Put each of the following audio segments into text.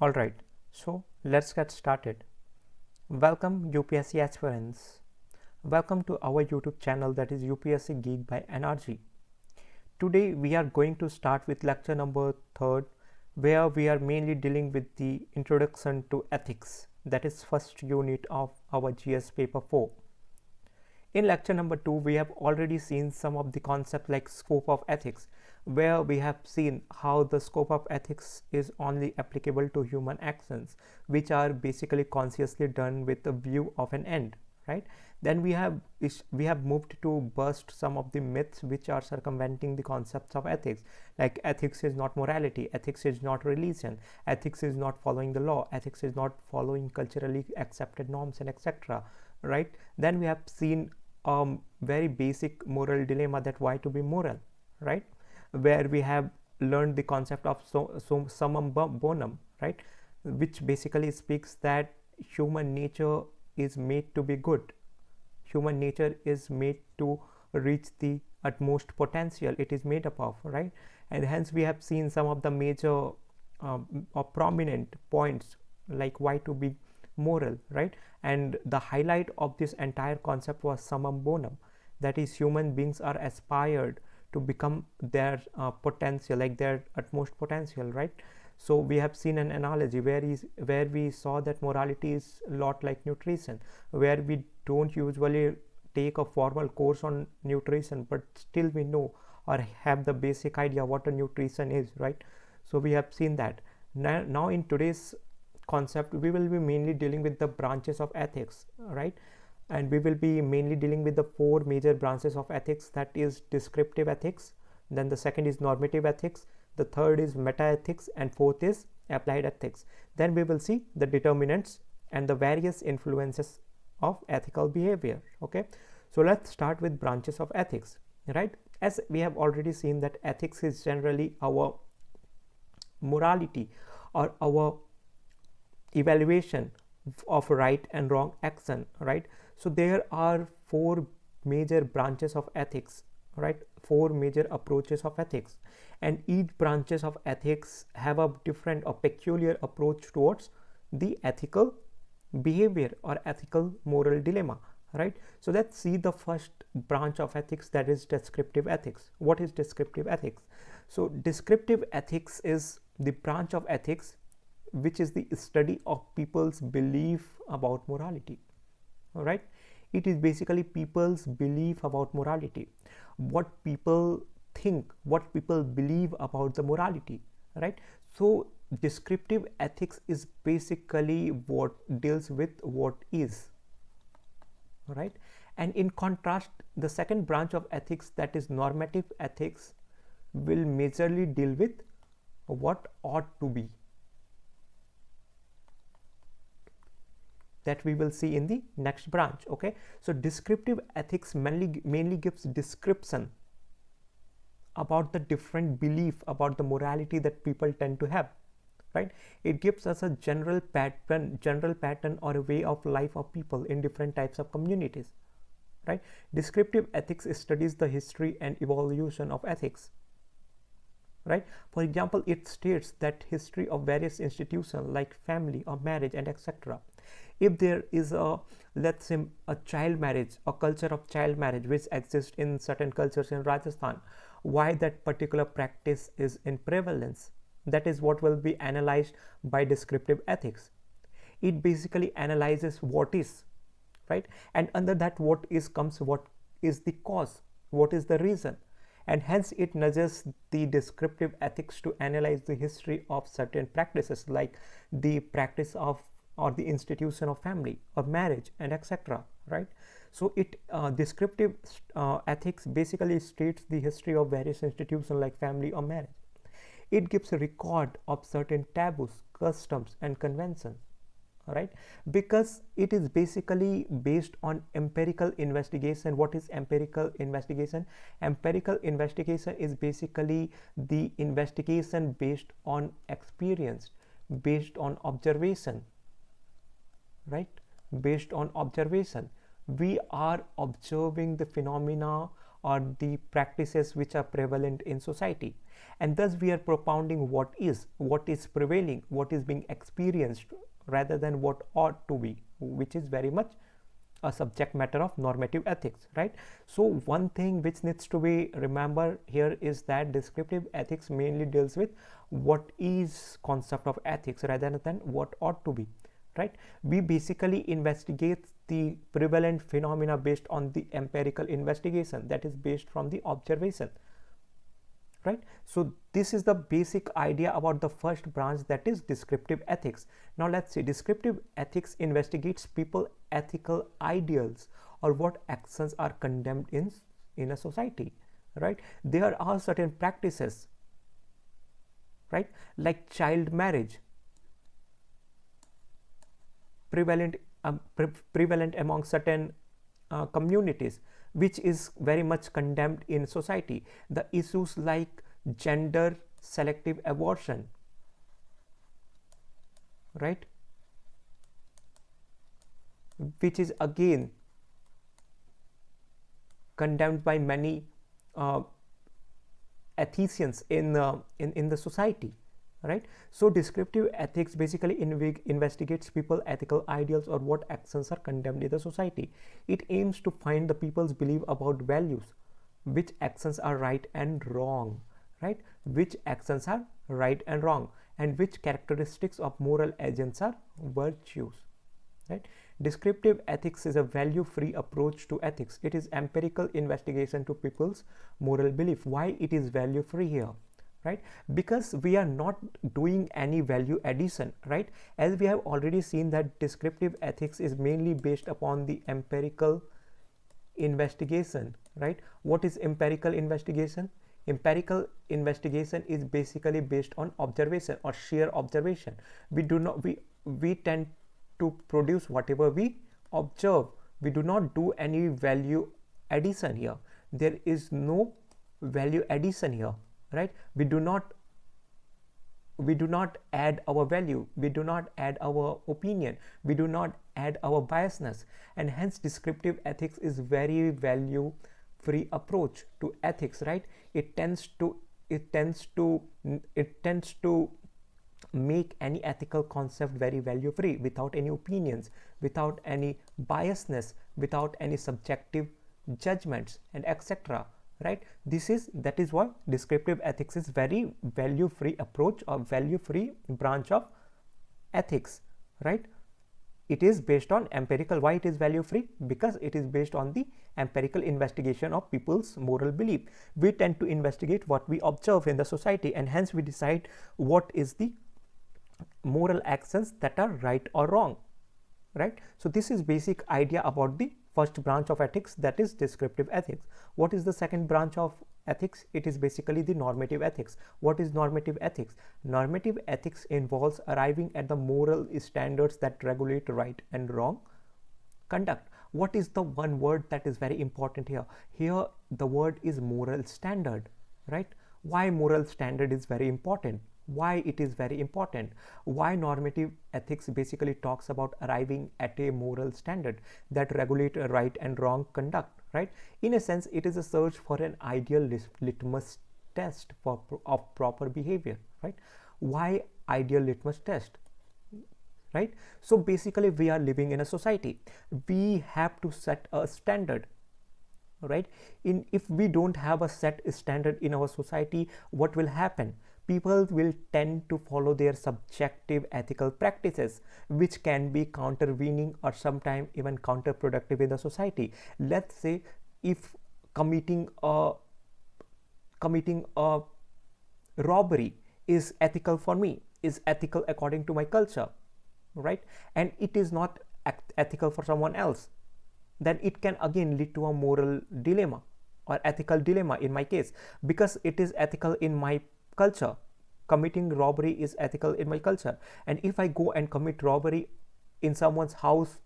Alright, so let's get started. Welcome UPSC aspirants. Welcome to our YouTube channel, that is UPSC Geek by NRG. Today we are going to start with lecture number 3rd, where we are mainly dealing with the introduction to ethics, that is first unit of our GS paper 4. In lecture number 2, we have already seen some of the concepts like scope of ethics, where we have seen how the scope of ethics is only applicable to human actions, which are basically consciously done with a view of an end, right? Then we have moved to burst some of the myths which are circumventing the concepts of ethics, like ethics is not morality, ethics is not religion, ethics is not following the law, ethics is not following culturally accepted norms, and etc. Right? Then we have seen very basic moral dilemma, that why to be moral, right? Where we have learned the concept of summum bonum, right? Which basically speaks that human nature is made to be good. Human nature is made to reach the utmost potential it is made up of, right? And hence we have seen some of the major or prominent points like why to be moral, right? And the highlight of this entire concept was summum bonum, that is human beings are aspired to become their potential, like their utmost potential, right? So we have seen an analogy where we saw that morality is a lot like nutrition, where we don't usually take a formal course on nutrition, but still we know or have the basic idea what a nutrition is, right? So we have seen that. Now in today's concept, we will be mainly dealing with the branches of ethics, right? And we will be mainly dealing with the 4 major branches of ethics, that is descriptive ethics, then the second is normative ethics, the third is meta ethics, and fourth is applied ethics. Then we will see the determinants and the various influences of ethical behavior. Okay, so let's start with branches of ethics, right? As we have already seen that ethics is generally our morality or our evaluation of right and wrong action, right? So there are 4 major branches of ethics, right? 4 major approaches of ethics, and each branches of ethics have a different or peculiar approach towards the ethical behavior or ethical moral dilemma, right? So let's see the first branch of ethics, that is descriptive ethics. What is descriptive ethics? So descriptive ethics is the branch of ethics which is the study of people's belief about morality. All right, it is basically people's belief about morality, what people think, what people believe about the morality, right? So descriptive ethics is basically what deals with what is, right? And in contrast, the second branch of ethics, that is normative ethics, will majorly deal with what ought to be, that we will see in the next branch. Okay, so descriptive ethics mainly gives description about the different belief about the morality that people tend to have, right? It gives us a general pattern or a way of life of people in different types of communities, right? Descriptive ethics studies the history and evolution of ethics, right? For example, it states that history of various institutions like family or marriage and etc. If there is a, let's say, a child marriage, a culture of child marriage which exists in certain cultures in Rajasthan, why that particular practice is in prevalence, that is what will be analyzed by descriptive ethics. It basically analyzes what is, right? And under that what is comes what is the cause, what is the reason, and hence it nudges the descriptive ethics to analyze the history of certain practices like the practice of or the institution of family or marriage and etc., right? So it descriptive ethics basically states the history of various institutions like family or marriage. It gives a record of certain taboos, customs and conventions, right? Because it is basically based on empirical investigation. What is empirical investigation? Empirical investigation is basically the investigation based on experience, based on observation, right? Based on observation, we are observing the phenomena or the practices which are prevalent in society, and thus we are propounding what is prevailing, what is being experienced, rather than what ought to be, which is very much a subject matter of normative ethics, right? So one thing which needs to be remembered here is that descriptive ethics mainly deals with what is concept of ethics rather than what ought to be, right? We basically investigate the prevalent phenomena based on the empirical investigation, that is based from the observation, right? So this is the basic idea about the first branch, that is descriptive ethics. Now let's see. Descriptive ethics investigates people ethical ideals or what actions are condemned in a society, right? There are certain practices, right, like child marriage, prevalent among certain communities, which is very much condemned in society. The issues like gender selective abortion, right, which is again condemned by many ethicians in the society, right? So descriptive ethics basically investigates people ethical ideals or what actions are condemned in the society. It aims to find the people's belief about values, which actions are right and wrong, right, which actions are right and wrong, and which characteristics of moral agents are virtues, right? Descriptive ethics is a value-free approach to ethics. It is empirical investigation to people's moral belief. Why it is value-free here? Right, because we are not doing any value addition, right? As we have already seen that descriptive ethics is mainly based upon the empirical investigation, right? What is empirical investigation? Empirical investigation is basically based on observation or sheer observation. We tend to produce whatever we observe. We do not do any value addition here. There is no value addition here, right? We do not add our value, we do not add our opinion, we do not add our biasness, and hence descriptive ethics is very value free approach to ethics, right? It tends to make any ethical concept very value free, without any opinions, without any biasness, without any subjective judgments, and etc., right? That is why descriptive ethics is very value free approach or value free branch of ethics, right? It is based on empirical. Why it is value free? Because it is based on the empirical investigation of people's moral belief. We tend to investigate what we observe in the society, and hence we decide what is the moral actions that are right or wrong, right? So this is basic idea about the first branch of ethics, that is descriptive ethics. What is the second branch of ethics? It is basically the normative ethics. What is normative ethics? Normative ethics involves arriving at the moral standards that regulate right and wrong conduct. What is the one word that is very important here? Here the word is moral standard, right? Why moral standard is very important? Why it is very important? Why normative ethics basically talks about arriving at a moral standard that regulate a right and wrong conduct, right? In a sense, it is a search for an ideal litmus test of proper behavior, right? Why ideal litmus test? Right? So basically we are living in a society. We have to set a standard, right? If we don't have a set standard in our society, what will happen? People will tend to follow their subjective ethical practices, which can be countervening or sometimes even counterproductive in the society. Let's say if committing a robbery is ethical for me, is ethical according to my culture, right? And it is not ethical for someone else, then it can again lead to a moral dilemma or ethical dilemma in my case, because it is ethical in my culture. Committing robbery is ethical in my culture, and if I go and commit robbery in someone's house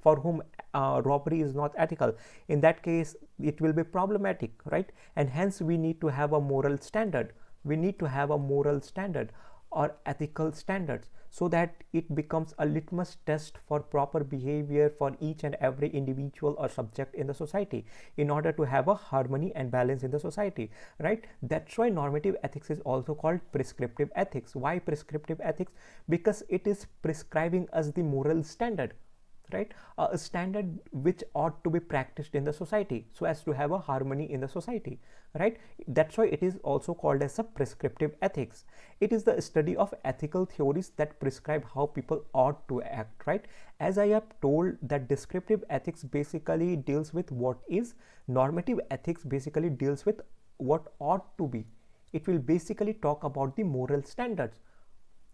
for whom robbery is not ethical, in that case it will be problematic, right? And hence we need to have a moral standard. We need to have a moral standard or ethical standards, so that it becomes a litmus test for proper behavior for each and every individual or subject in the society, in order to have a harmony and balance in the society, right? That's why normative ethics is also called prescriptive ethics. Why prescriptive ethics? Because it is prescribing us the moral standard, right? A standard which ought to be practiced in the society so as to have a harmony in the society, right? That's why it is also called as a prescriptive ethics. It is the study of ethical theories that prescribe how people ought to act, right? As I have told, that descriptive ethics basically deals with what is, normative ethics basically deals with what ought to be. It will basically talk about the moral standards,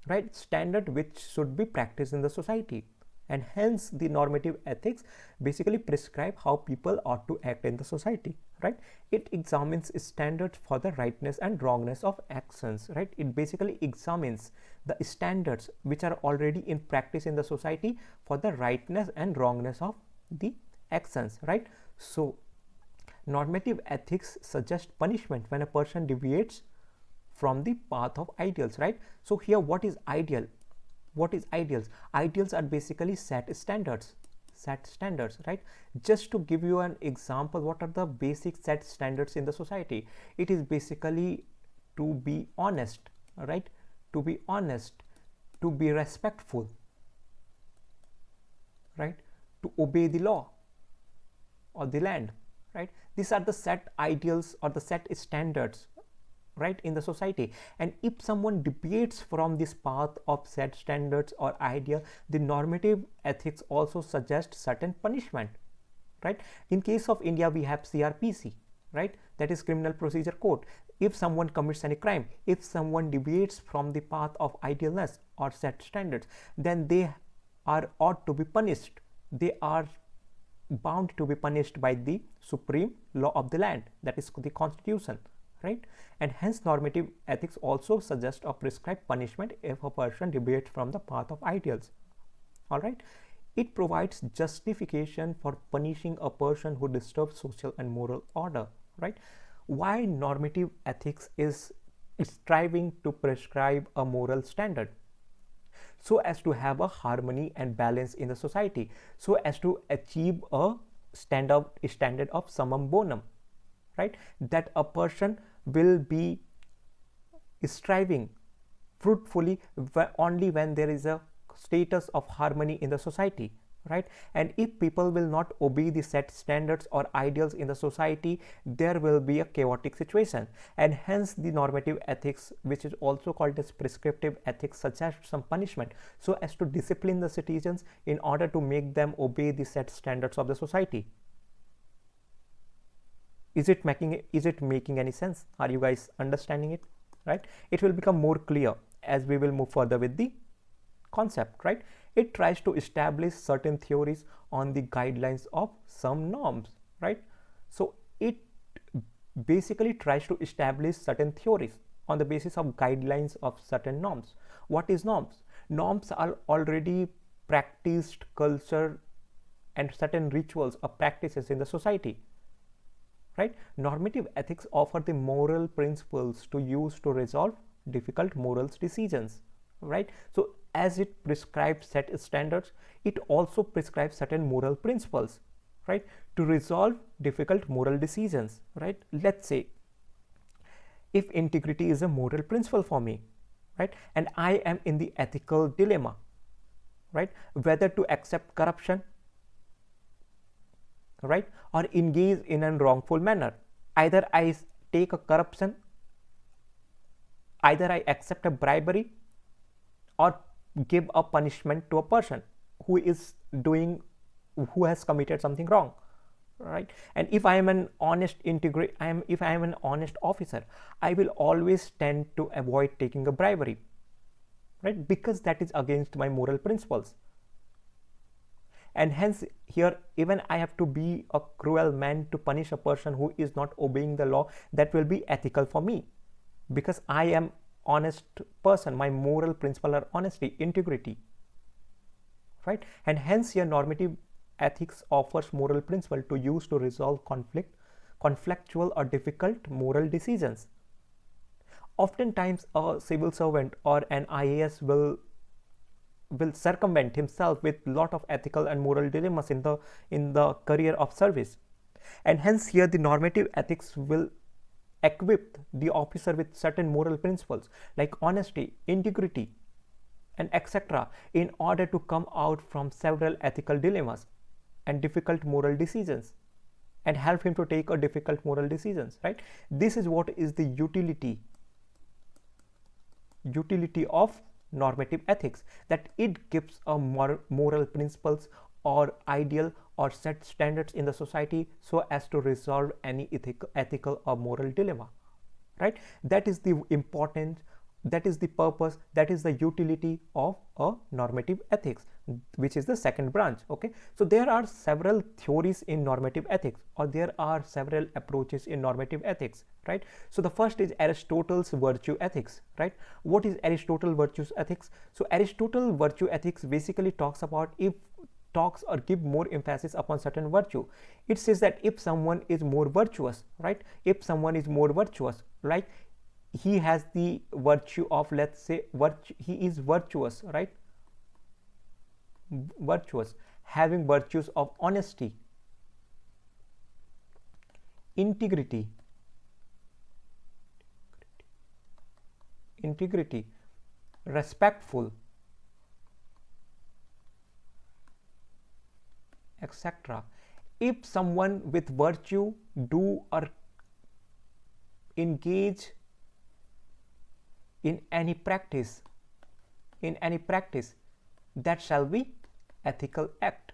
right? Standard which should be practiced in the society. And hence the normative ethics basically prescribe how people ought to act in the society, right? It examines standards for the rightness and wrongness of actions, right? It basically examines the standards which are already in practice in the society for the rightness and wrongness of the actions, right? So normative ethics suggest punishment when a person deviates from the path of ideals, right? So here, what is ideal? What is ideals? Ideals are basically set standards, right? Just to give you an example, what are the basic set standards in the society? It is basically to be honest, right? To be honest, to be respectful, right? To obey the law or the land, right? These are the set ideals or the set standards, right, in the society. And if someone deviates from this path of set standards or idea, the normative ethics also suggest certain punishment, right? In case of India, we have CRPC, right? That is Criminal Procedure Code. If someone commits any crime, if someone deviates from the path of idealness or set standards, then they are ought to be punished. They are bound to be punished by the supreme law of the land, that is the Constitution, right? And hence normative ethics also suggest or prescribe punishment if a person deviates from the path of ideals. All right, it provides justification for punishing a person who disturbs social and moral order, right? Why normative ethics is striving to prescribe a moral standard? So as to have a harmony and balance in the society, so as to achieve a standard of summum bonum, right? That a person will be striving fruitfully only when there is a status of harmony in the society, right? And if people will not obey the set standards or ideals in the society, there will be a chaotic situation. And hence the normative ethics, which is also called as prescriptive ethics, suggests some punishment so as to discipline the citizens in order to make them obey the set standards of the society. Is it making any sense? Are you guys understanding it? Right? It will become more clear as we will move further with the concept, right? It tries to establish certain theories on the guidelines of some norms, right? So it basically tries to establish certain theories on the basis of guidelines of certain norms. What is norms? Norms are already practiced culture and certain rituals or practices in the society, right? Normative ethics offer the moral principles to use to resolve difficult moral decisions, right? So as it prescribes set standards, it also prescribes certain moral principles, right, to resolve difficult moral decisions, right? Let's say if integrity is a moral principle for me, right, and I am in the ethical dilemma, right, whether to accept corruption, right, or engage in a wrongful manner. Either I take a corruption, either I accept a bribery, or give a punishment to a person who has committed something wrong, right? And if I am an honest officer, I will always tend to avoid taking a bribery, right, because that is against my moral principles. And hence here, even I have to be a cruel man to punish a person who is not obeying the law, that will be ethical for me, because I am honest person. My moral principle are honesty, integrity, right? And hence here normative ethics offers moral principle to use to resolve conflictual or difficult moral decisions. Oftentimes a civil servant or an IAS will circumvent himself with lot of ethical and moral dilemmas in the career of service, and hence here the normative ethics will equip the officer with certain moral principles like honesty, integrity, and etc. in order to come out from several ethical dilemmas and difficult moral decisions, and help him to take a difficult moral decisions, right? This is what is the utility of normative ethics, that it gives a moral principles or ideal or set standards in the society so as to resolve any ethical or moral dilemma, right? That is the importance, that is the purpose, that is the utility of a normative ethics, which is the second branch. Okay, so there are several theories in normative ethics, or there are several approaches in normative ethics, right? So the first is Aristotle's virtue ethics, right? What is Aristotle virtues ethics? So Aristotle virtue ethics basically talks or give more emphasis upon certain virtue. It says that if someone is more virtuous, right, if someone is more virtuous, like he has the virtue of, let's say, he is virtuous, right, virtuous, having virtues of honesty, integrity, respectful, etc. If someone with virtue do or engage in any practice, that shall be ethical act,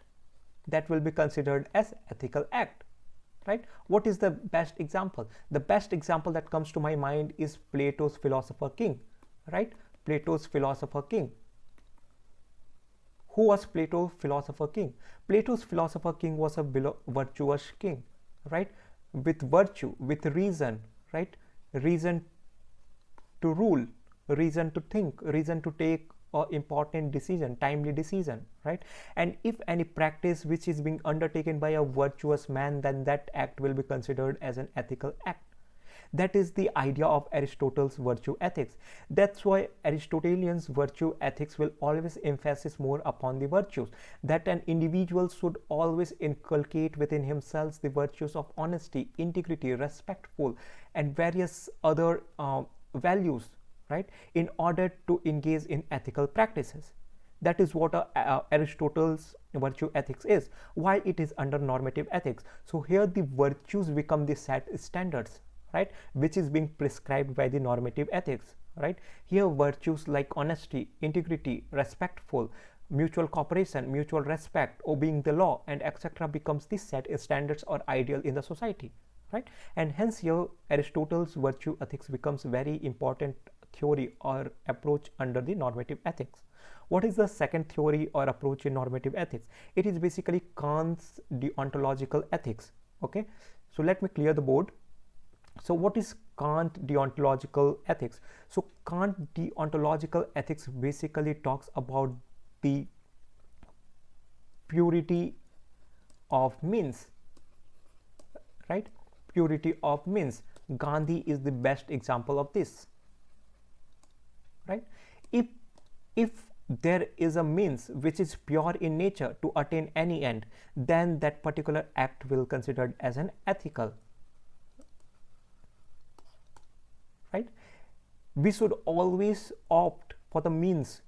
that will be considered as ethical act, right? What is the best example? The best example that comes to my mind is Plato's philosopher king, right? Plato's philosopher king. Who was Plato's philosopher king? Plato's philosopher king was a virtuous king, right? With virtue, with reason, right? Reason to rule, reason to think, reason to take a important decision, timely decision, right? And if any practice which is being undertaken by a virtuous man, then that act will be considered as an ethical act. That is the idea of Aristotle's virtue ethics. That's why Aristotelian's virtue ethics will always emphasize more upon the virtues, that an individual should always inculcate within himself the virtues of honesty, integrity, respectful, and various other values, right, in order to engage in ethical practices. That is what Aristotle's virtue ethics is, why it is under normative ethics. So here the virtues become the set standards, right, which is being prescribed by the normative ethics, right? Here virtues like honesty, integrity, respectful, mutual cooperation, mutual respect, obeying the law, and etc. becomes the set standards or ideal in the society, right? And hence here Aristotle's virtue ethics becomes very important theory or approach under the normative ethics. What is the second theory or approach in normative ethics? It is basically Kant's deontological ethics. Okay, so let me clear the board. So what is Kant deontological ethics? So Kant deontological ethics basically talks about the purity of means, right? Purity of means. Gandhi is the best example of this, right? If there is a means which is pure in nature to attain any end, then that particular act will be considered as an ethical, right? We should always opt for the means.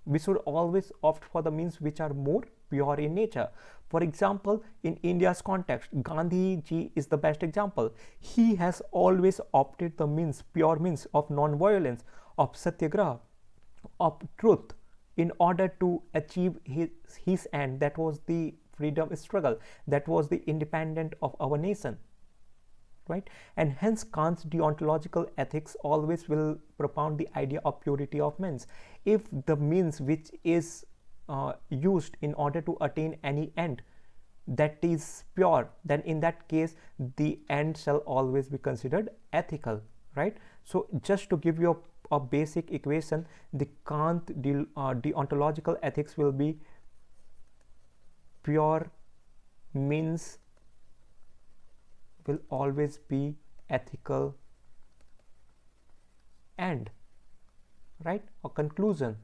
We should always opt for the means which are more pure in nature. For example, in India's context, Gandhi ji is the best example. He has always opted the means, pure means of non-violence, of satyagraha, of truth, in order to achieve his end. That was the freedom struggle, that was the independence of our nation, right? And hence Kant's deontological ethics always will propound the idea of purity of means. If the means which is used in order to attain any end, that is pure, then in that case the end shall always be considered ethical, right? So just to give you a basic equation, the Kant deontological ethics will be pure means will always be ethical end, right, or conclusion.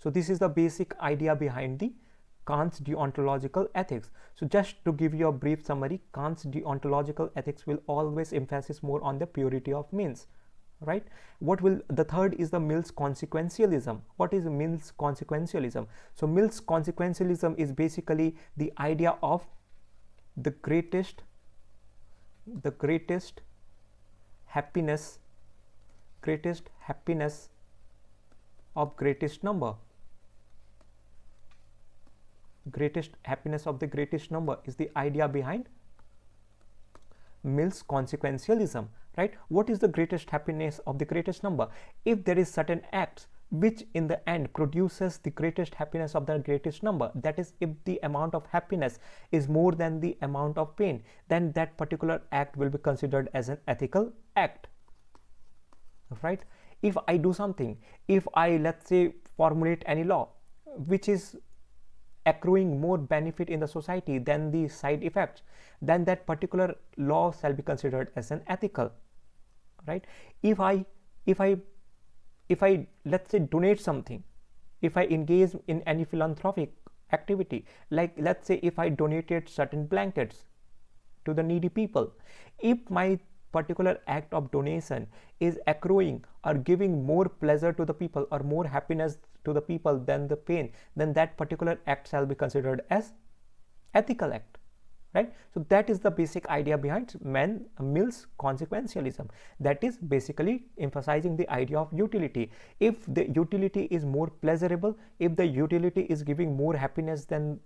So this is the basic idea behind the Kant's deontological ethics. So just to give you a brief summary, Kant's deontological ethics will always emphasize more on the purity of means, right? The third is the Mill's consequentialism. What is Mill's consequentialism? So Mill's consequentialism is basically the idea of the greatest happiness of greatest number. Greatest happiness of the greatest number is the idea behind Mill's consequentialism, right? What is the greatest happiness of the greatest number? If there is certain acts which in the end produces the greatest happiness of the greatest number, that is, if the amount of happiness is more than the amount of pain, then that particular act will be considered as an ethical act, right? If I do something, if I, let's say, formulate any law which is accruing more benefit in the society than the side effects, then that particular law shall be considered as an ethical, right? If I let's say donate something, if I engage in any philanthropic activity, like let's say if I donated certain blankets to the needy people, if my particular act of donation is accruing or giving more pleasure to the people or more happiness to the people than the pain, then that particular act shall be considered as ethical act, right? So that is the basic idea behind Mill's consequentialism. That is basically emphasizing the idea of utility. If the utility is more pleasurable, if the utility is giving more happiness than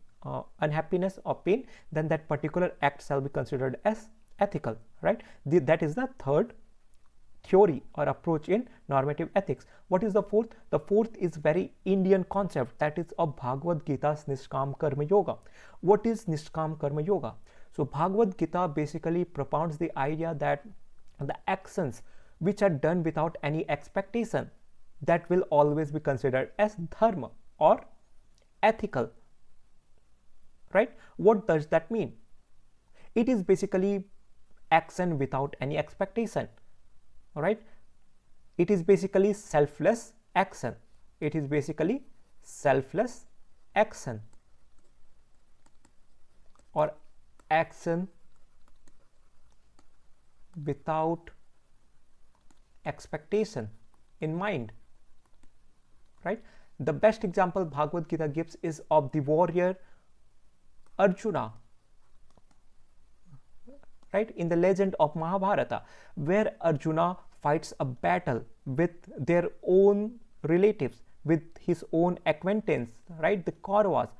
unhappiness or pain, then that particular act shall be considered as ethical, right? That is the third theory or approach in normative ethics. What is the fourth? The fourth is very Indian concept, that is of Bhagavad Gita's Nishkam Karma Yoga. What is Nishkam Karma Yoga? So Bhagavad Gita basically propounds the idea that the actions which are done without any expectation, that will always be considered as dharma or ethical, right? What does that mean? It is basically action without any expectation, all right? It is basically selfless action. It is basically selfless action or action without expectation in mind, right? The best example Bhagavad Gita gives is of the warrior Arjuna, right, in the legend of Mahabharata, where Arjuna fights a battle with their own relatives, with his own acquaintance, right, the Kauravas,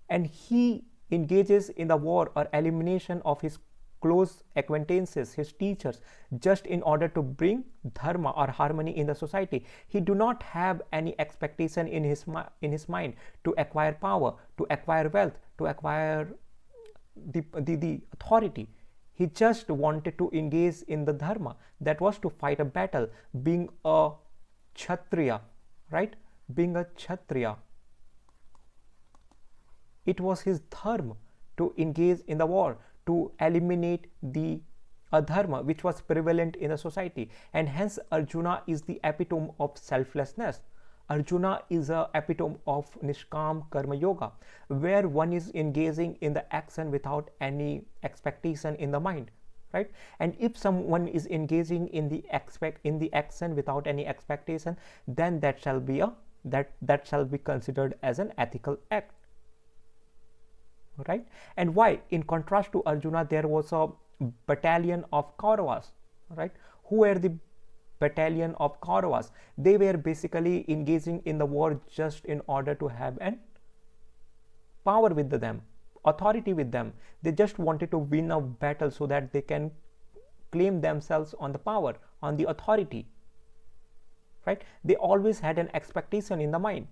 and he engages in the war or elimination of his close acquaintances, his teachers, just in order to bring dharma or harmony in the society. He do not have any expectation in his mind to acquire power, to acquire wealth, to acquire the authority. He just wanted to engage in the dharma, that was to fight a battle, being a Kshatriya, right? Being a Kshatriya. It was his dharma to engage in the war, to eliminate the adharma which was prevalent in the society, and hence Arjuna is the epitome of selflessness. Arjuna is a epitome of Nishkam Karma Yoga, where one is engaging in the action without any expectation in the mind, right? And if someone is engaging in the action without any expectation, then that shall be considered as an ethical act, right? And why? In contrast to Arjuna, there was a battalion of Kauravas, right? Who were the battalion of Kauravas? They were basically engaging in the war just in order to have an power with them, authority with them. They just wanted to win a battle so that they can claim themselves on the power, on the authority, right? They always had an expectation in the mind,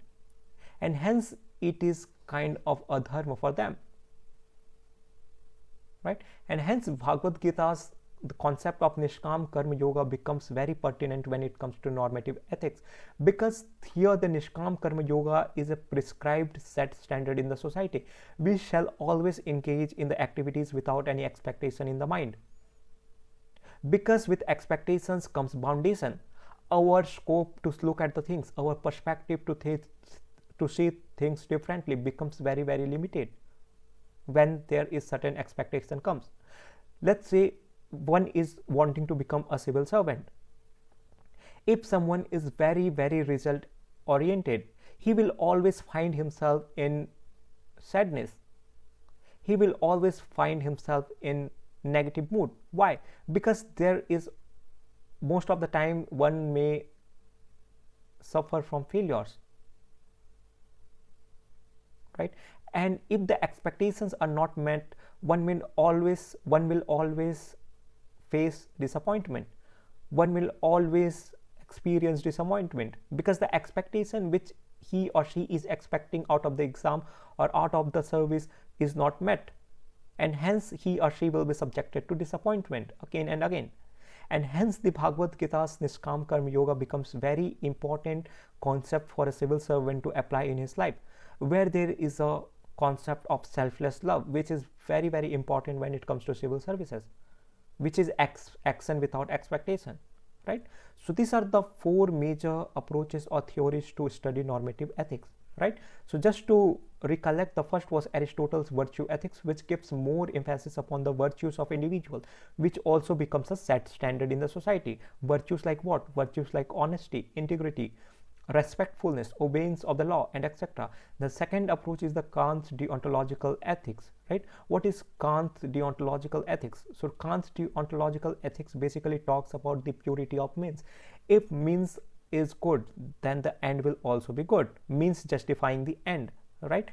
and hence it is kind of a dharma for them, right? And hence Bhagavad Gita's the concept of Nishkam Karma Yoga becomes very pertinent when it comes to normative ethics, because here the Nishkam Karma Yoga is a prescribed set standard in the society. We shall always engage in the activities without any expectation in the mind. because with expectations comes foundation. Our scope to look at the things, our perspective to see things differently becomes very, very limited when there is certain expectation comes. Let's say one is wanting to become a civil servant. If someone is very, very result oriented, he will always find himself in sadness. He will always find himself in negative mood. Why? Because there is, most of the time, one may suffer from failures, right? And if the expectations are not met, one will always face disappointment. One will always experience disappointment because the expectation which he or she is expecting out of the exam or out of the service is not met, and hence he or she will be subjected to disappointment again and again. And hence the Bhagavad Gita's Nishkam Karma Yoga becomes very important concept for a civil servant to apply in his life, where there is a concept of selfless love, which is very, very important when it comes to civil services, which is action without expectation, right? So these are the four major approaches or theories to study normative ethics, right? So just to recollect, the first was Aristotle's virtue ethics, which gives more emphasis upon the virtues of individual, which also becomes a set standard in the society. Virtues like what? Virtues like honesty, integrity, respectfulness, obedience of the law, and etc. The second approach is the Kant's deontological ethics, right? What is Kant's deontological ethics? So Kant's deontological ethics basically talks about the purity of means. If means is good, then the end will also be good. Means justifying the end, right?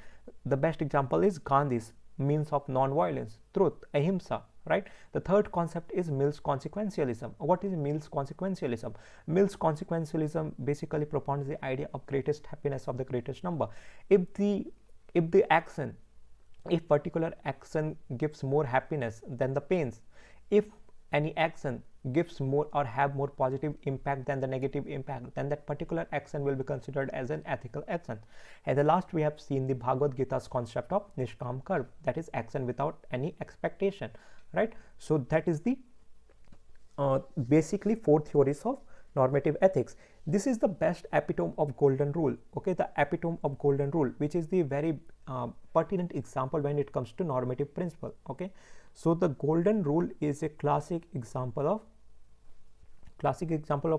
The best example is Gandhi's means of non-violence, truth, ahimsa, right? The third concept is Mill's consequentialism. What is Mill's consequentialism? Mill's consequentialism basically propounds the idea of greatest happiness of the greatest number. If particular action gives more happiness than the pains, if any action gives more or have more positive impact than the negative impact, then that particular action will be considered as an ethical action. And the last, we have seen the Bhagavad Gita's concept of Nishkam Karma, that is action without any expectation, right? So that is the basically four theories of normative ethics. This is the best epitome of golden rule, okay? The epitome of golden rule, which is the very pertinent example when it comes to normative principle, okay? So the golden rule is a classic example of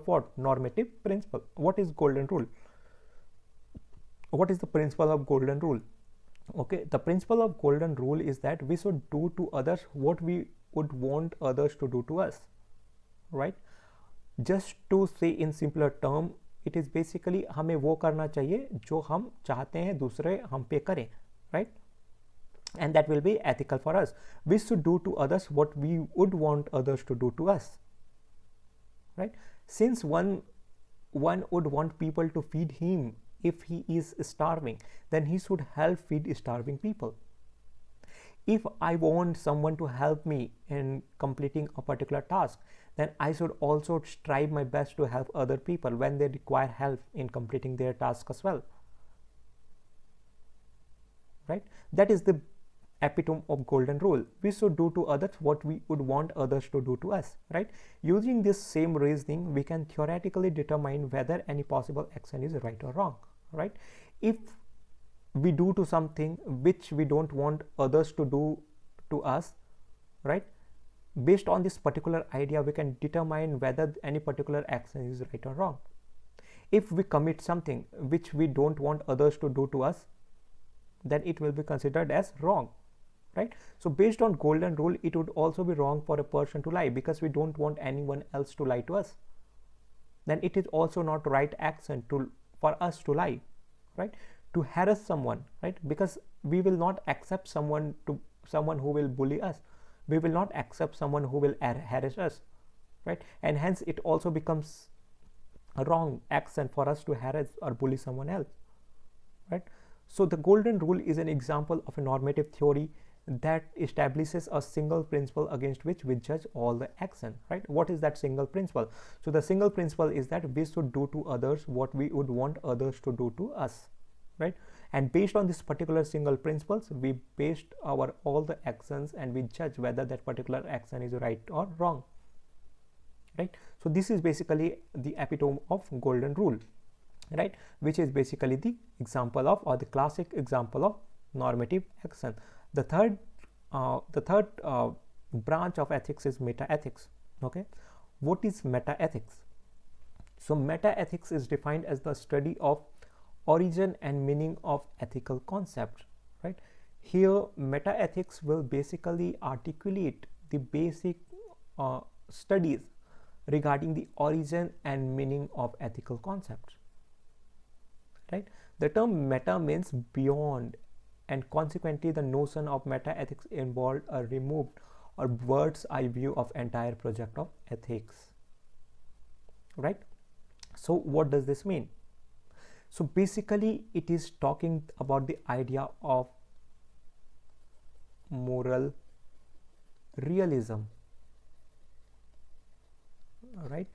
what? Normative principle. What is golden rule? What is the principle of golden rule? Okay, the principle of golden rule is that we should do to others what we would want others to do to us, right? Just to say in simpler term, it is basically हमें वो करना चाहिए जो हम चाहते हैं दूसरे हम पे करें, right? And that will be ethical for us. We should do to others what we would want others to do to us, right? Since one would want people to feed him if he is starving, then he should help feed starving people. If I want someone to help me in completing a particular task, then I should also strive my best to help other people when they require help in completing their task as well, right? That is the epitome of golden rule. We should do to others what we would want others to do to us, right? Using this same reasoning, we can theoretically determine whether any possible action is right or wrong, right? If we do to something which we don't want others to do to us, right? Based on this particular idea, we can determine whether any particular action is right or wrong. If we commit something which we don't want others to do to us, then it will be considered as wrong, right? So based on golden rule, it would also be wrong for a person to lie because we don't want anyone else to lie to us. Then it is also not right action for us to lie, right? To harass someone, right? Because we will not accept someone who will bully us. We will not accept someone who will harass us, right? And hence it also becomes a wrong action for us to harass or bully someone else, right? So the golden rule is an example of a normative theory that establishes a single principle against which we judge all the action, right? What is that single principle? So the single principle is that we should do to others what we would want others to do to us, right? And based on this particular single principles, we based all the actions and we judge whether that particular action is right or wrong. right? So this is basically the epitome of golden rule, right, which is basically the example of, or the classic example of, normative action. The third branch of ethics is meta ethics. Okay, what is meta ethics? So meta ethics is defined as the study of origin and meaning of ethical concepts, right? Here meta ethics will basically articulate the basic studies regarding the origin and meaning of ethical concepts, right? The term meta means beyond, and consequently the notion of meta ethics involved a removed or bird's eye view of entire project of ethics, right? So what does this mean? So basically it is talking about the idea of moral realism, right?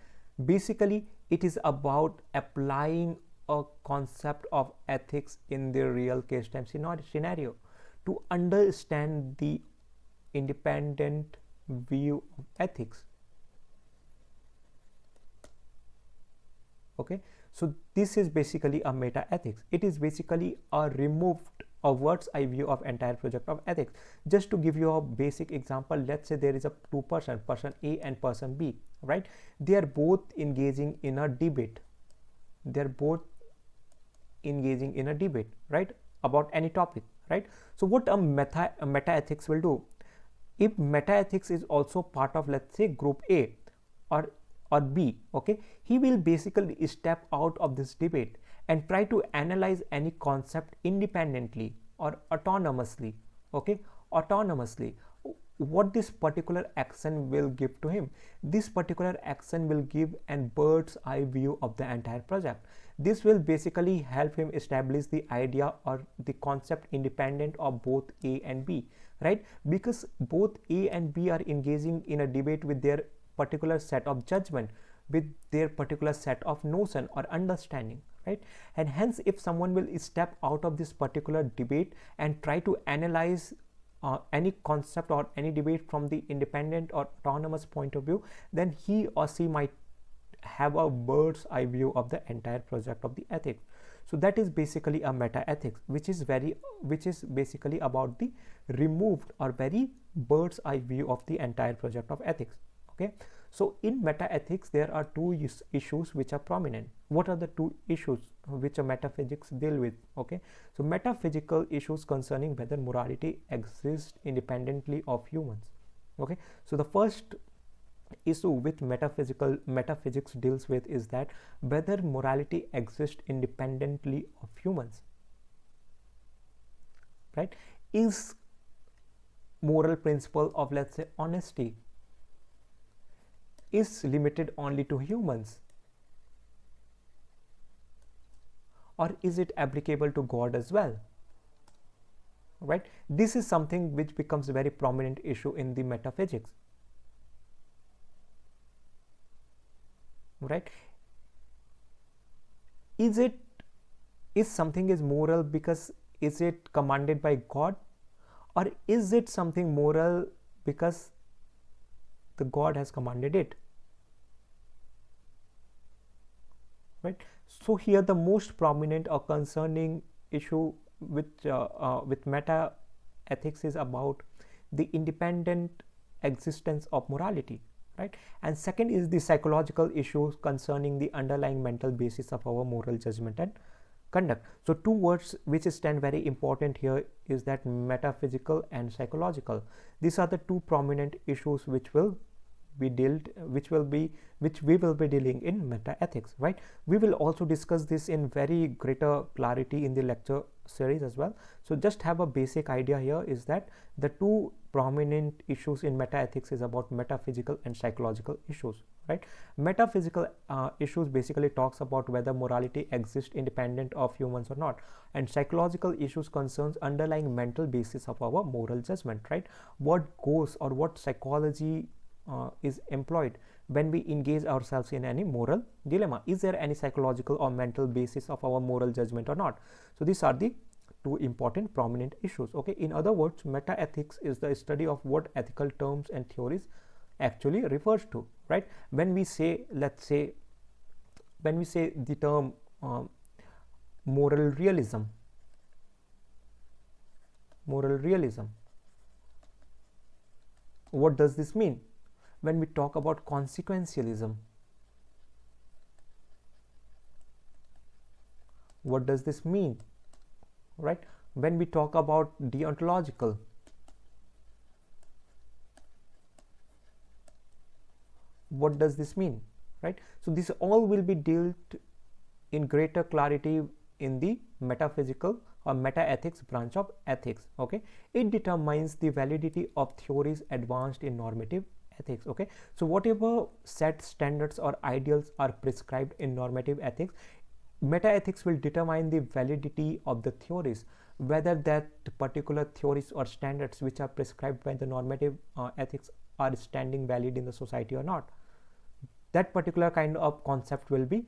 Basically it is about applying a concept of ethics in the real case time scenario to understand the independent view of ethics. Okay, so this is basically a meta ethics. It is basically a removed a bird's eye view of entire project of ethics. Just to give you a basic example, let's say there is a person A and person B, right? They are both engaging in a debate. Right, about any topic, right? So what a meta ethics will do, if meta ethics is also part of, let's say, group A or B, okay, he will basically step out of this debate and try to analyze any concept independently or autonomously. Okay, autonomously. What this particular action will give to him? This particular action will give an bird's eye view of the entire project. This will basically help him establish the idea or the concept independent of both A and B, right? Because both A and B are engaging in a debate with their particular set of judgment, with their particular set of notion or understanding, right? And hence if someone will step out of this particular debate and try to analyze any concept or any debate from the independent or autonomous point of view, then he or she might have a bird's eye view of the entire project of the ethics. So that is basically a meta ethics, which is basically about the removed or very bird's eye view of the entire project of ethics. Okay, so in meta ethics there are two issues which are prominent. What are the two issues which a metaphysics deal with? Okay, so metaphysical issues concerning whether morality exists independently of humans. Okay, so the first issue with metaphysics deals with is that whether morality exists independently of humans, right? Is moral principle of, let's say, honesty is limited only to humans, or is it applicable to God as well, right? This is something which becomes a very prominent issue in the metaphysics, right? Is something is moral because is it commanded by God, or is it something moral because the God has commanded it, right? So here the most prominent or concerning issue with meta ethics is about the independent existence of morality, right? And second is the psychological issues concerning the underlying mental basis of our moral judgment and conduct. So two words which stand very important here is that metaphysical and psychological. These are the two prominent issues which we will be dealing in meta ethics, right? We will also discuss this in very greater clarity in the lecture series as well. So just have a basic idea here is that the two prominent issues in meta ethics is about metaphysical and psychological issues, right? Metaphysical issues basically talks about whether morality exists independent of humans or not, and psychological issues concerns underlying mental basis of our moral judgment, right? What goes or what psychology is employed when we engage ourselves in any moral dilemma. Is there any psychological or mental basis of our moral judgment or not? So these are the two important prominent issues. Okay, in other words, meta ethics is the study of what ethical terms and theories actually refers to, right? When we say, let's say, when we say the term moral realism, what does this mean? When we talk about consequentialism, what does this mean, right? When we talk about deontological, what does this mean, right? So this all will be dealt in greater clarity in the metaphysical or meta-ethics branch of ethics. Okay, it determines the validity of theories advanced in normative ethics. Okay, so whatever set standards or ideals are prescribed in normative ethics, meta-ethics will determine the validity of the theories, whether that particular theories or standards which are prescribed by the normative ethics are standing valid in the society or not. That particular kind of concept will be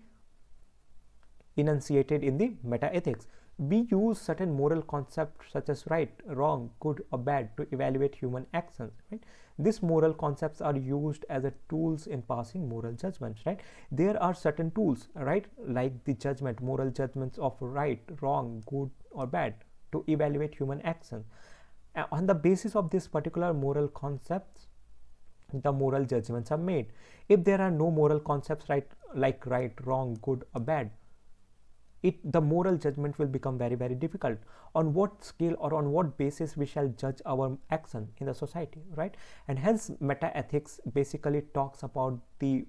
enunciated in the meta-ethics. We use certain moral concepts such as right, wrong, good or bad to evaluate human actions, right? These moral concepts are used as a tools in passing moral judgments, right? There are certain tools, right, like the judgment, moral judgments of right, wrong, good or bad to evaluate human action. On the basis of this particular moral concepts, the moral judgments are made. If there are no moral concepts, right, like right, wrong, good or bad, the moral judgment will become very, very difficult. On what scale or on what basis we shall judge our action in the society, right? And hence meta-ethics basically talks about the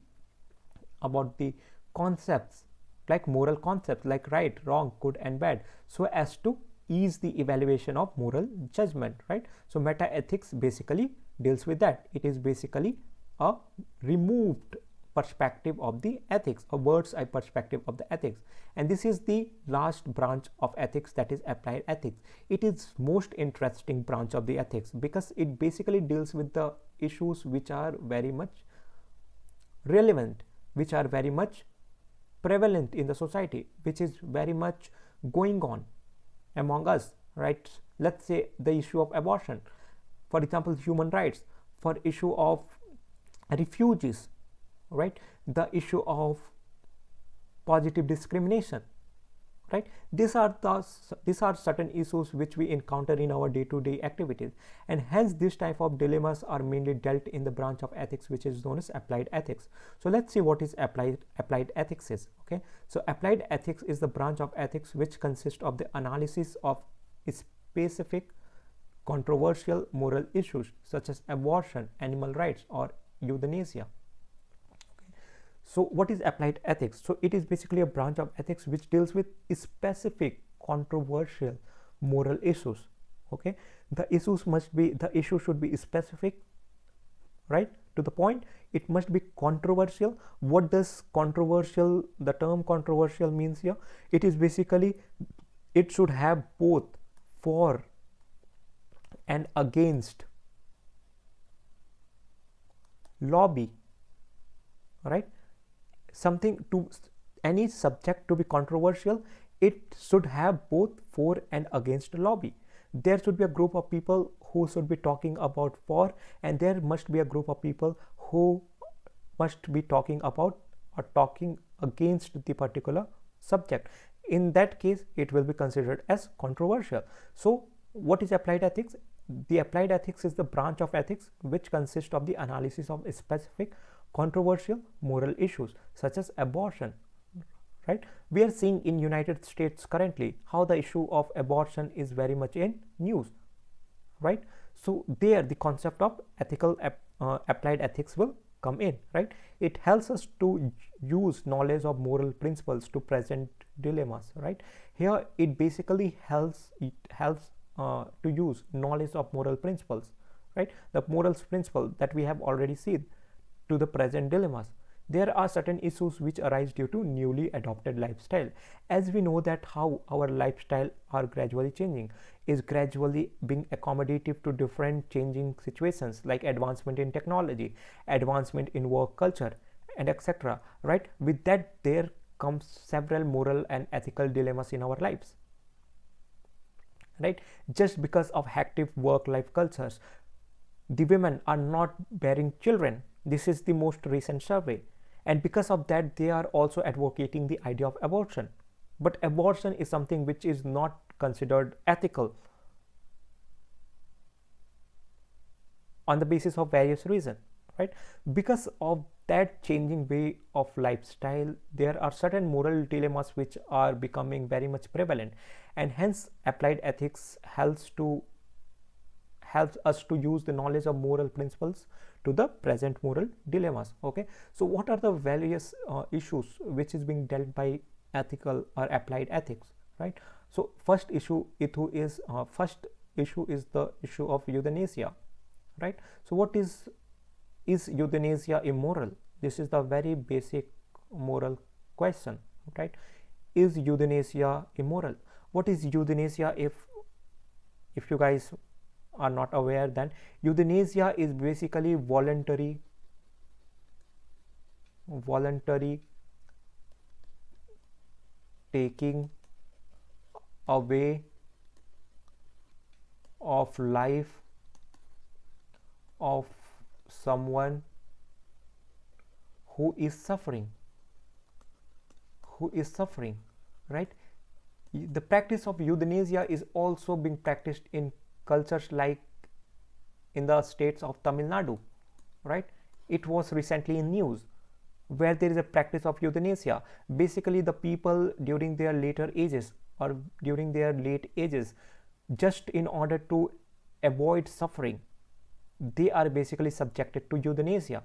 concepts, like moral concepts like right, wrong, good and bad, so as to ease the evaluation of moral judgment, right? So meta-ethics basically deals with that. It is basically a removed perspective of the ethics, a bird's eye perspective of the ethics. And this is the last branch of ethics, that is applied ethics. It is most interesting branch of the ethics because it basically deals with the issues which are very much relevant, which are very much prevalent in the society, which is very much going on among us, right? Let's say the issue of abortion, for example, human rights, for issue of refugees, right? The issue of positive discrimination, right? These are certain issues which we encounter in our day-to-day activities, and hence this type of dilemmas are mainly dealt in the branch of ethics which is known as applied ethics. So let's see what is applied ethics is. Okay, so applied ethics is the branch of ethics which consists of the analysis of specific controversial moral issues such as abortion, animal rights or euthanasia. So what is applied ethics? So it is basically a branch of ethics which deals with specific controversial moral issues. Okay, the issue should be specific, right, to the point. It must be controversial. What does controversial, the term controversial means here? It is basically, it should have both for and against lobby, right? Something, to any subject to be controversial, it should have both for and against lobby. There should be a group of people who should be talking about for, and there must be a group of people who must be talking about or talking against the particular subject. In that case, it will be considered as controversial. So what is applied ethics? The applied ethics is the branch of ethics which consists of the analysis of specific controversial moral issues such as abortion, right? We are seeing in United States currently how the issue of abortion is very much in news, right? So there the concept of ethical applied ethics will come in, right? It helps us to use knowledge of moral principles to present dilemmas, right? Here it basically helps to use knowledge of moral principles, right? The moral principle that we have already seen to the present dilemmas. There are certain issues which arise due to newly adopted lifestyle. As we know that how our lifestyle are gradually changing, is gradually being accommodative to different changing situations like advancement in technology, advancement in work culture and etc., right? With that there comes several moral and ethical dilemmas in our lives, right? Just because of active work life cultures, the women are not bearing children, This is the most recent survey, and because of that they are also advocating the idea of abortion. But abortion is something which is not considered ethical on the basis of various reasons, right? Because of that changing way of lifestyle, there are certain moral dilemmas which are becoming very much prevalent, and hence applied ethics helps us to use the knowledge of moral principles to the present moral dilemmas. Okay, so what are the various issues which is being dealt by ethical or applied ethics, right? So first issue is the issue of euthanasia, right? So what is euthanasia immoral? This is the very basic moral question, right? Is euthanasia immoral? What is euthanasia? If you guys are not aware, then euthanasia is basically voluntary taking away of life of someone who is suffering, right? The practice of euthanasia is also being practiced in cultures like in the states of Tamil Nadu, right? It was recently in news where there is a practice of euthanasia. Basically the people during their later ages or during their late ages, just in order to avoid suffering, they are basically subjected to euthanasia,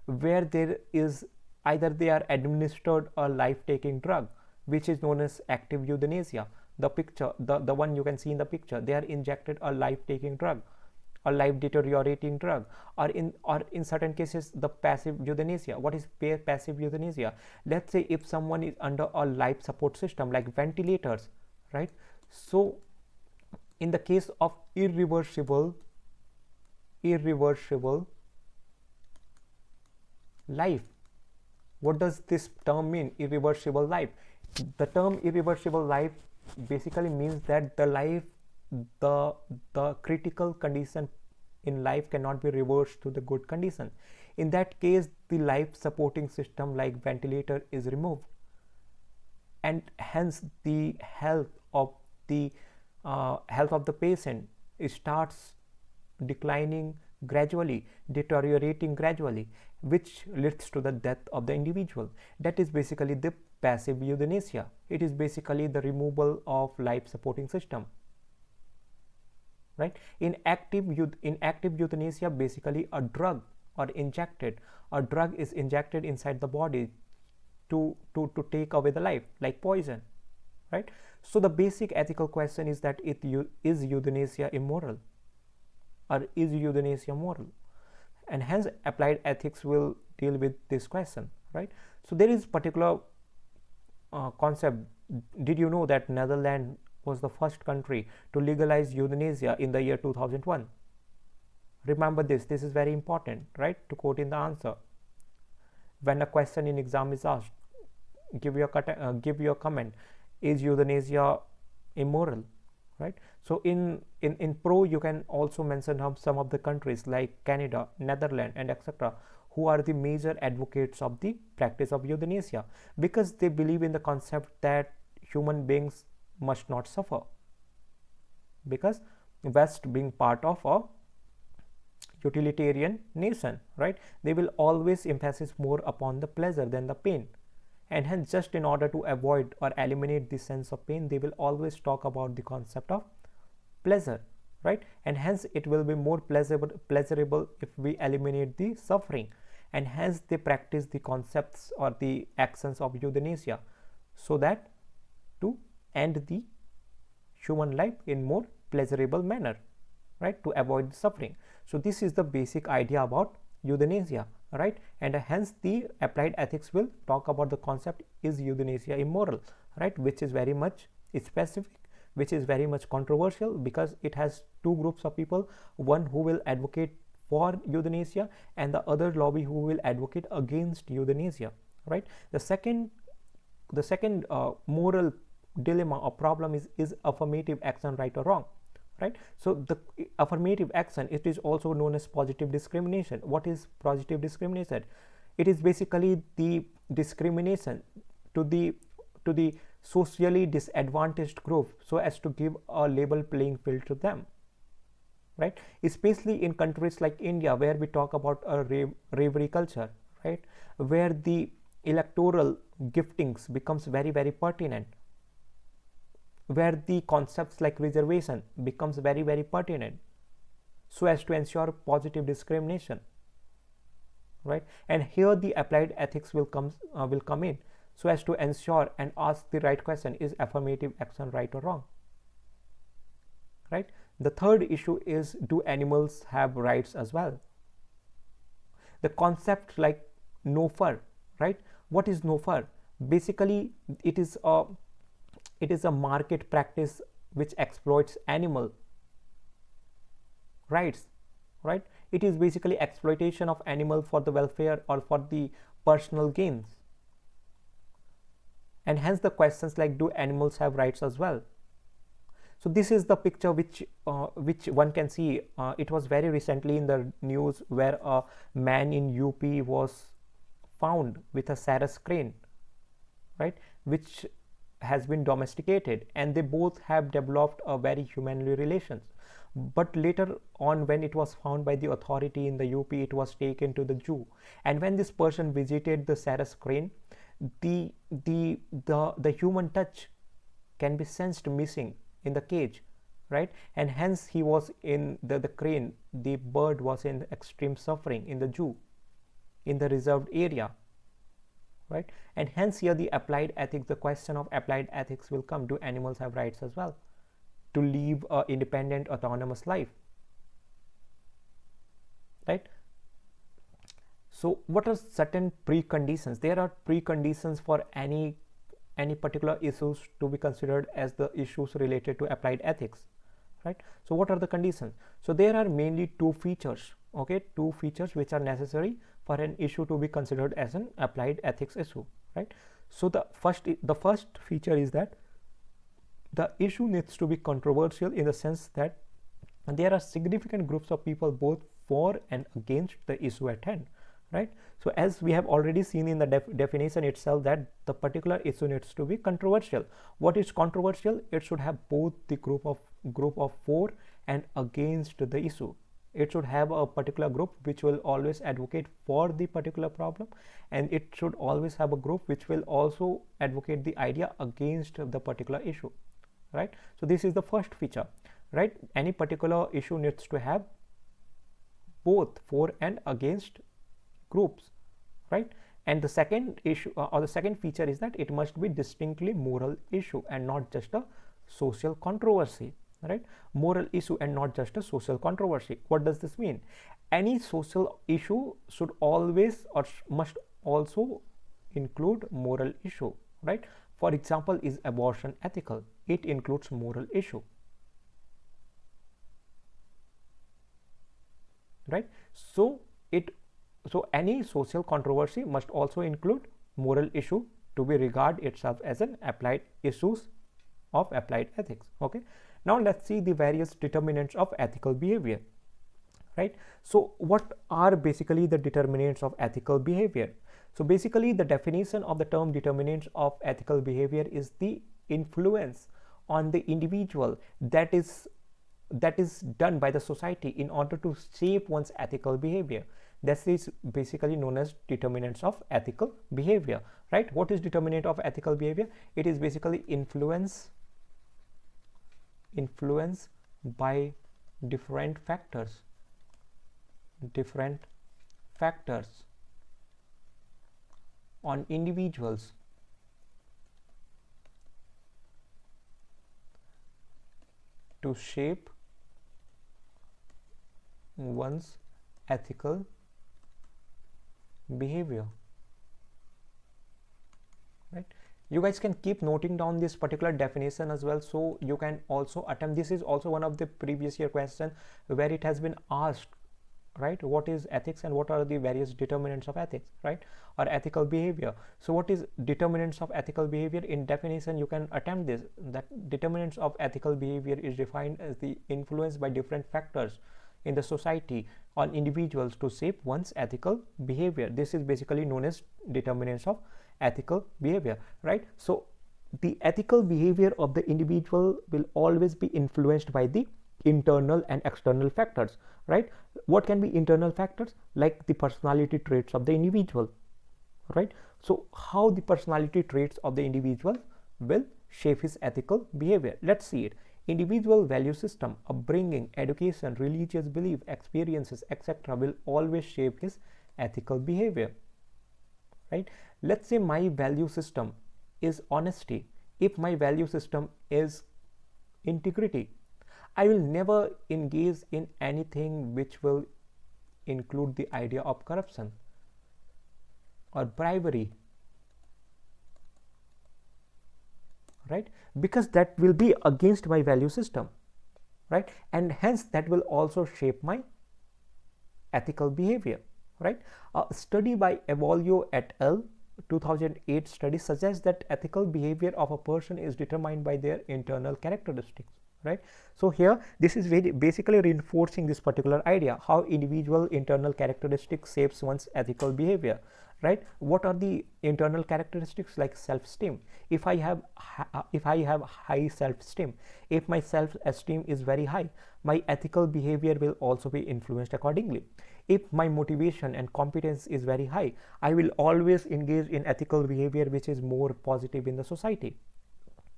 where there is either they are administered a life-taking drug which is known as active euthanasia. The picture, the one you can see in the picture, they are injected a life-taking drug, a life-deteriorating drug, or in certain cases the passive euthanasia. What is passive euthanasia? Let's say if someone is under a life support system like ventilators, right? So in the case of irreversible life, what does this term mean, irreversible life? The term irreversible life basically means that the critical condition in life cannot be reversed to the good condition. In that case, the life supporting system like ventilator is removed, and hence the health of the patient starts declining gradually, deteriorating gradually, which leads to the death of the individual. That is basically the passive euthanasia. It is basically the removal of life supporting system, right? In active euthanasia, basically a drug is injected inside the body to take away the life, like poison, right? So the basic ethical question is that is euthanasia immoral or is euthanasia moral? And hence applied ethics will deal with this question, right? So there is particular concept. Did you know that Netherlands was the first country to legalize euthanasia in the year 2001? Remember this is very important, right? To quote in the answer, when a question in exam is asked, give your comment, is euthanasia immoral, right? So in pro you can also mention some of the countries like Canada, Netherlands, and etc., who are the major advocates of the practice of euthanasia, because they believe in the concept that human beings must not suffer, because West being part of a utilitarian nation, right, they will always emphasize more upon the pleasure than the pain, and hence just in order to avoid or eliminate the sense of pain, they will always talk about the concept of pleasure, right? And hence it will be more pleasurable if we eliminate the suffering, and hence they practice the concepts or the actions of euthanasia so that to end the human life in more pleasurable manner, right, to avoid suffering. So this is the basic idea about euthanasia, right? And hence the applied ethics will talk about the concept, is euthanasia immoral, right, which is very much specific, which is very much controversial, because it has two groups of people, one who will advocate for euthanasia and the other lobby who will advocate against euthanasia, right? The second moral dilemma or problem is affirmative action right or wrong, right? So the affirmative action, it is also known as positive discrimination. What is positive discrimination? It is basically the discrimination to the socially disadvantaged group so as to give a level playing field to them, right? Especially in countries like India, where we talk about a reverie culture, right, where the electoral giftings becomes very, very pertinent, where the concepts like reservation becomes very, very pertinent, so as to ensure positive discrimination, right? And here the applied ethics will come in, so as to ensure and ask the right question: is affirmative action right or wrong, right? The third issue is, do animals have rights as well? The concept like no fur, right? What is no fur? Basically, it is a market practice which exploits animal rights, right? It is basically exploitation of animal for the welfare or for the personal gains. And hence the questions like, do animals have rights as well? So this is the picture which one can see. It was very recently in the news, where a man in UP was found with a Sarus crane, right, which has been domesticated, and they both have developed a very humanly relations. But later on, when it was found by the authority in the UP, it was taken to the zoo. And when this person visited the Sarus crane, the human touch can be sensed missing in the cage, right? And hence he was in the crane, the bird was in extreme suffering in the zoo, in the reserved area, right? And hence here the applied ethics, the question of applied ethics will come: do animals have rights as well to live a independent, autonomous life, right? So what are certain preconditions? There are preconditions for any particular issues to be considered as the issues related to applied ethics, right? So what are the conditions? So there are mainly two features, okay, two features which are necessary for an issue to be considered as an applied ethics issue, right? So the first feature is that the issue needs to be controversial, in the sense that there are significant groups of people both for and against the issue at hand, right? So as we have already seen in the definition itself, that the particular issue needs to be controversial. What is controversial? It should have both the group of for and against the issue. It should have a particular group which will always advocate for the particular problem, and it should always have a group which will also advocate the idea against the particular issue, right? So this is the first feature, right? Any particular issue needs to have both for and against groups, right? And the second issue or the second feature is that it must be distinctly moral issue and not just a social controversy, right? Moral issue and not just a social controversy. What does this mean? Any social issue should always or must also include moral issue, right? For example, is abortion ethical? It includes moral issue, right? So any social controversy must also include moral issue to be regarded itself as an applied issues of applied ethics. Okay, now let's see the various determinants of ethical behavior, right? So what are basically the determinants of ethical behavior? So basically the definition of the term determinants of ethical behavior is the influence on the individual that is done by the society in order to shape one's ethical behavior. That is basically known as determinants of ethical behavior, right? What is determinant of ethical behavior? It is basically influence by different factors on individuals to shape one's ethical behavior, right? You guys can keep noting down this particular definition as well, so you can also attempt. This is also one of the previous year questions where it has been asked right? What is ethics and what are the various determinants of ethics, right? Or ethical behavior. So what is determinants of ethical behavior? In definition, you can attempt this, that determinants of ethical behavior is defined as the influence by different factors in the society on individuals to shape one's ethical behavior. This is basically known as determinants of ethical behavior, right? So the ethical behavior of the individual will always be influenced by the internal and external factors, right? What can be internal factors? Like the personality traits of the individual, right? So how the personality traits of the individual will shape his ethical behavior? Let's see it. Individual value system, upbringing, education, religious belief, experiences, etc. will always shape his ethical behavior, right? Let's say my value system is honesty. If my value system is integrity, I will never engage in anything which will include the idea of corruption or bribery, right? Because that will be against my value system, right? And hence that will also shape my ethical behavior, right? A study by Evolio et al. 2008 study suggests that ethical behavior of a person is determined by their internal characteristics, right? So here this is very basically reinforcing this particular idea, how individual internal characteristics shapes one's ethical behavior, right? What are the internal characteristics? Like self-esteem. If I have high self-esteem, if my self-esteem is very high, my ethical behavior will also be influenced accordingly. If my motivation and competence is very high, I will always engage in ethical behavior which is more positive in the society,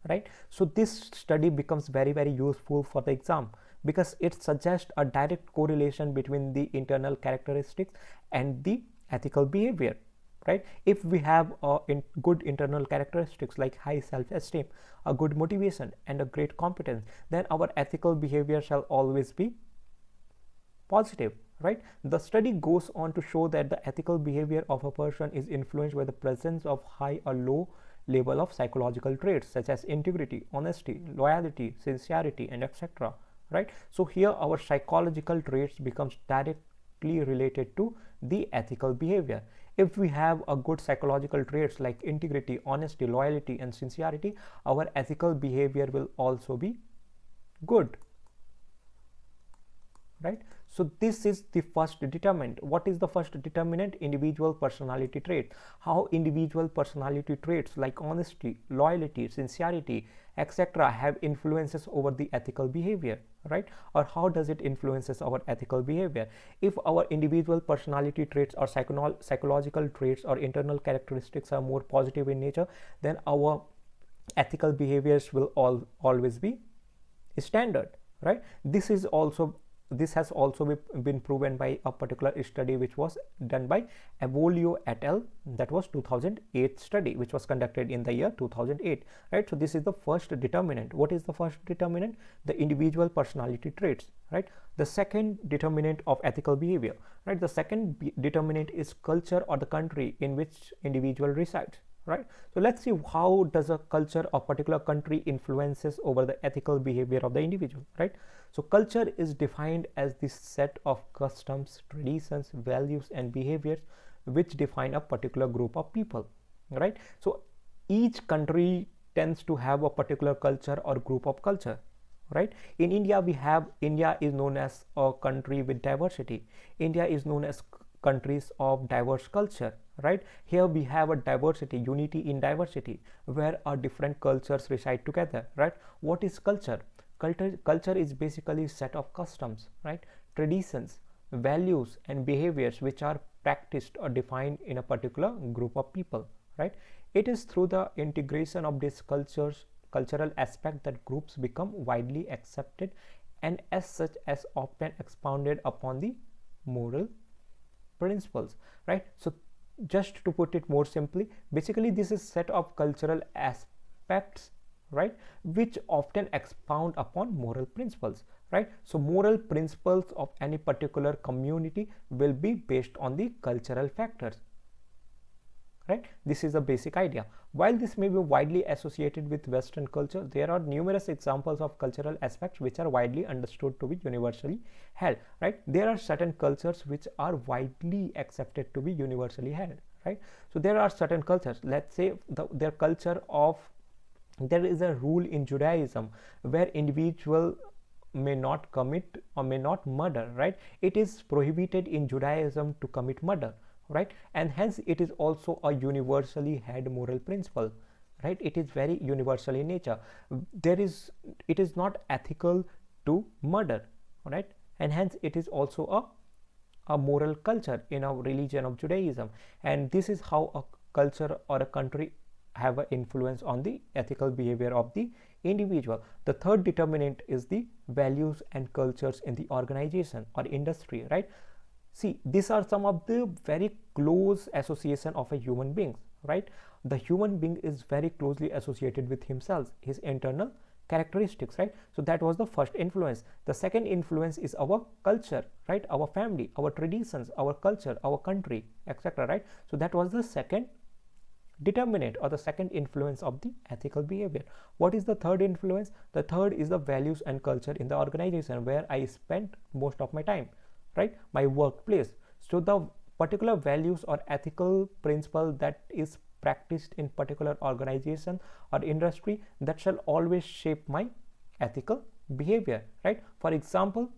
right? So this study becomes very, very useful for the exam because it suggests a direct correlation between the internal characteristics and the ethical behavior, right? If we have good internal characteristics like high self-esteem, a good motivation and a great competence, then our ethical behavior shall always be positive, right? The study goes on to show that the ethical behavior of a person is influenced by the presence of high or low level of psychological traits such as integrity, honesty, loyalty, sincerity, and etc., right? So here our psychological traits becomes directly related to the ethical behavior. If we have a good psychological traits like integrity, honesty, loyalty, and sincerity, our ethical behavior will also be good, right? So this is the first determinant. What is the first determinant? Individual personality trait. How individual personality traits like honesty, loyalty, sincerity, etc. have influences over the ethical behavior, right? Or how does it influences our ethical behavior? If our individual personality traits or psychological traits or internal characteristics are more positive in nature, then our ethical behaviors will always be standard, right? This has also been proven by a particular study which was done by Evolio et al. That was 2008 study which was conducted in the year 2008, right? So this is the first determinant. What is the first determinant? The individual personality traits, right? The second determinant of ethical behavior, right? The second determinant is culture or the country in which individual resides, right? So let's see how does a culture of particular country influences over the ethical behavior of the individual, right? So culture is defined as the set of customs, traditions, values, and behaviors which define a particular group of people, right? So each country tends to have a particular culture or group of culture, right? In India, India is known as a country with diversity. India is known as countries of diverse culture, right? Here we have a diversity, unity in diversity, where our different cultures reside together, right? What is culture? Culture is basically a set of customs, right? Traditions, values, and behaviors which are practiced or defined in a particular group of people, right? It is through the integration of these cultural aspect that groups become widely accepted and as such as often expounded upon the moral principles, right? So just to put it more simply, basically this is set of cultural aspects, right, which often expound upon moral principles, right? So moral principles of any particular community will be based on the cultural factors, right? This is the basic idea. While this may be widely associated with Western culture, there are numerous examples of cultural aspects which are widely understood to be universally held, right? There are certain cultures which are widely accepted to be universally held, right? So there are certain cultures, let's say their culture of, there is a rule in Judaism where individual may not commit or may not murder, right? It is prohibited in Judaism to commit murder, right? And hence it is also a universally held moral principle, right? It is very universal in nature. It is not ethical to murder, right? And hence it is also a moral culture in our religion of Judaism. And this is how a culture or a country have an influence on the ethical behavior of the individual. The third determinant is the values and cultures in the organization or industry, right? See, these are some of the very close association of a human being, right? The human being is very closely associated with himself, his internal characteristics, right? So that was the first influence. The second influence is our culture, right? Our family, our traditions, our culture, our country, etc., right? So that was the second determinant or the second influence of the ethical behavior. What is the third influence? The third is the values and culture in the organization where I spent most of my time, right? My workplace. So the particular values or ethical principle that is practiced in particular organization or industry, that shall always shape my ethical behavior, right? For example,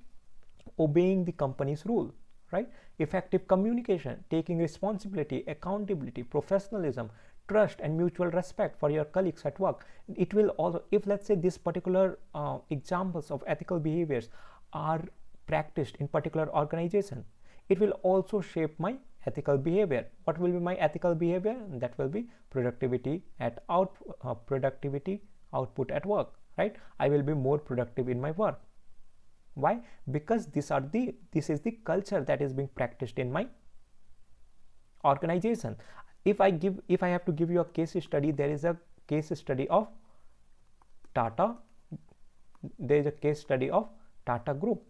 obeying the company's rule, right? Effective communication, taking responsibility, accountability, professionalism, trust and mutual respect for your colleagues at work. It will also, if let's say this particular examples of ethical behaviors are practiced in particular organization, it will also shape my ethical behavior. What will be my ethical behavior? That will be productivity output at work, right? I will be more productive in my work. Why? Because this is the culture that is being practiced in my organization. If I have to give you a case study, there is a case study of Tata. There is a case study of Tata Group,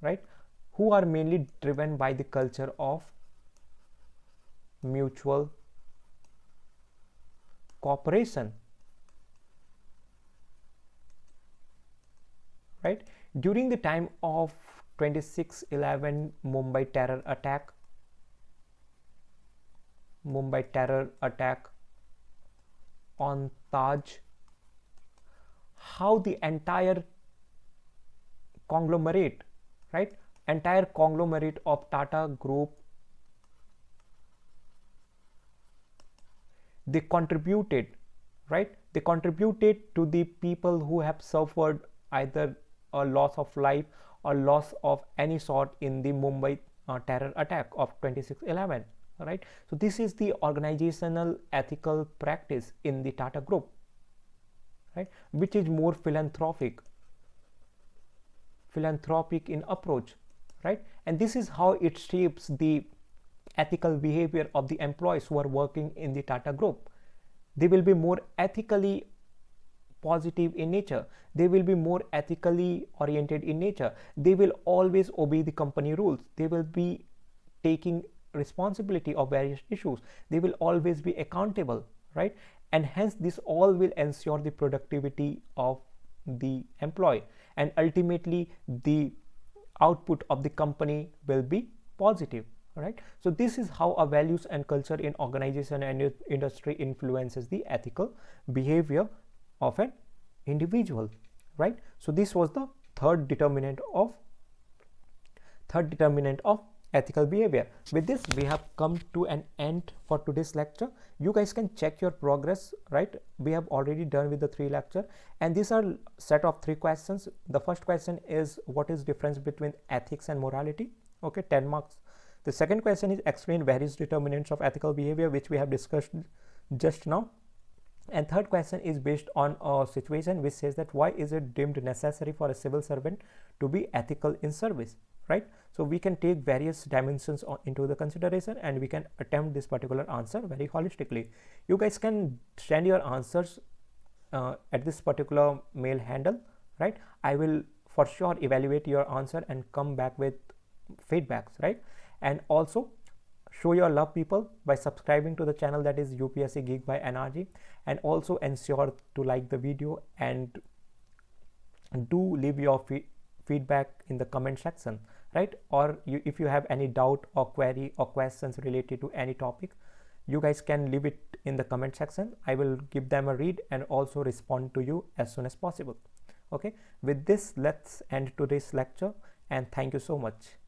right? Who are mainly driven by the culture of mutual cooperation, right? During the time of 26/11 Mumbai terror attack on Taj, how the entire conglomerate, right? Entire conglomerate of Tata Group, they contributed, right? They contributed to the people who have suffered either a loss of life or loss of any sort in the Mumbai terror attack of 26/11, right? So this is the organizational ethical practice in the Tata Group, right? Which is more philanthropic in approach, right? And this is how it shapes the ethical behavior of the employees who are working in the Tata Group. They will be more ethically positive in nature. They will be more ethically oriented in nature. They will always obey the company rules. They will be taking responsibility of various issues. They will always be accountable, right? And hence this all will ensure the productivity of the employee, and ultimately the output of the company will be positive, right? So this is how our values and culture in organization and industry influences the ethical behavior of an individual, right? So this was the third determinant of ethical behavior. With this, we have come to an end for today's lecture. You guys can check your progress, right? We have already done with the 3 lecture, and these are set of 3 questions. The first question is, what is difference between ethics and morality? Okay, 10 marks. The second question is, explain various determinants of ethical behavior, which we have discussed just now. And third question is based on a situation which says that why is it deemed necessary for a civil servant to be ethical in service, right? So we can take various dimensions into the consideration, and we can attempt this particular answer very holistically. You guys can send your answers at this particular mail handle, right? I will for sure evaluate your answer and come back with feedbacks, right? And also show your love, people, by subscribing to the channel that is UPSC Geek by NRG, and also ensure to like the video and do leave your feedback in the comment section, right? Or if you have any doubt or query or questions related to any topic, you guys can leave it in the comment section. I will give them a read and also respond to you as soon as possible. Okay, with this, let's end today's lecture, and thank you so much.